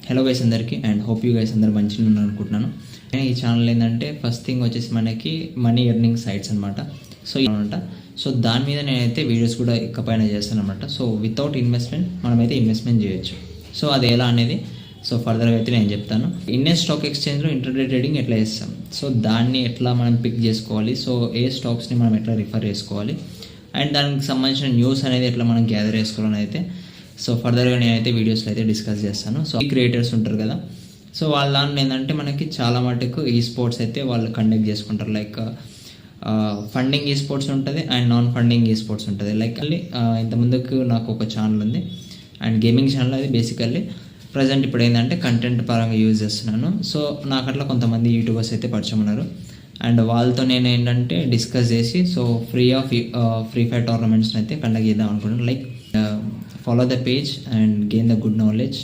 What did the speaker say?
Hello guys అందరికీ and hope you guys అందరు మంచిగా ఉన్నారు అనుకుంటున్నాను. ఈ ఛానల్ ఏంటంటే ఫస్ట్ థింగ్ వచ్చేసి మనకి మనీ ఎర్నింగ్ సైట్స్ అనమాట. సో దాని మీద నేనైతే వీడియోస్ కూడా ఇకపైన చేస్తాను అనమాట. సో వితౌట్ ఇన్వెస్ట్మెంట్ మనమైతే ఇన్వెస్ట్మెంట్ చేయొచ్చు. సో అది ఎలా అనేది ఫర్దర్గా అయితే నేను చెప్తాను. ఇండియన్ స్టాక్ ఎక్స్చేంజ్లో ఇంటర్డే ట్రేడింగ్ ఎట్లా చేస్తాం, సో దాన్ని ఎట్లా మనం పిక్ చేసుకోవాలి, సో ఏ స్టాక్స్ని మనం ఎట్లా రిఫర్ చేసుకోవాలి అండ్ దానికి సంబంధించిన న్యూస్ అనేది ఎట్లా మనం గ్యాదర్ చేసుకోవాలని అయితే ఫర్దర్గా నేనైతే వీడియోస్లో అయితే డిస్కస్ చేస్తాను. సో ఈ క్రియేటర్స్ ఉంటారు కదా, సో వాళ్ళ దాంట్లో ఏంటంటే మనకి చాలా మటుకు ఈ స్పోర్ట్స్ అయితే వాళ్ళు కండక్ట్ చేసుకుంటారు. లైక్ ఫండింగ్ ఈ స్పోర్ట్స్ ఉంటుంది అండ్ నాన్ ఫండింగ్ ఈ స్పోర్ట్స్ ఉంటుంది. లైక్ ఇంతకుముందుకు నాకు ఒక ఛానల్ ఉంది అండ్ గేమింగ్ ఛానల్. అది బేసికల్లీ ప్రజెంట్ ఇప్పుడు ఏంటంటే కంటెంట్ పరంగా యూజ్ చేస్తున్నాను. సో నాకు అట్లా కొంతమంది యూట్యూబర్స్ అయితే పరిచయం ఉన్నారు అండ్ వాళ్ళతో నేను ఏంటంటే డిస్కస్ చేసి ఫ్రీ ఫైర్ టోర్నమెంట్స్ని అయితే కండక్ట్ చేద్దాం అనుకుంటున్నాను. Like follow the page and gain the good knowledge.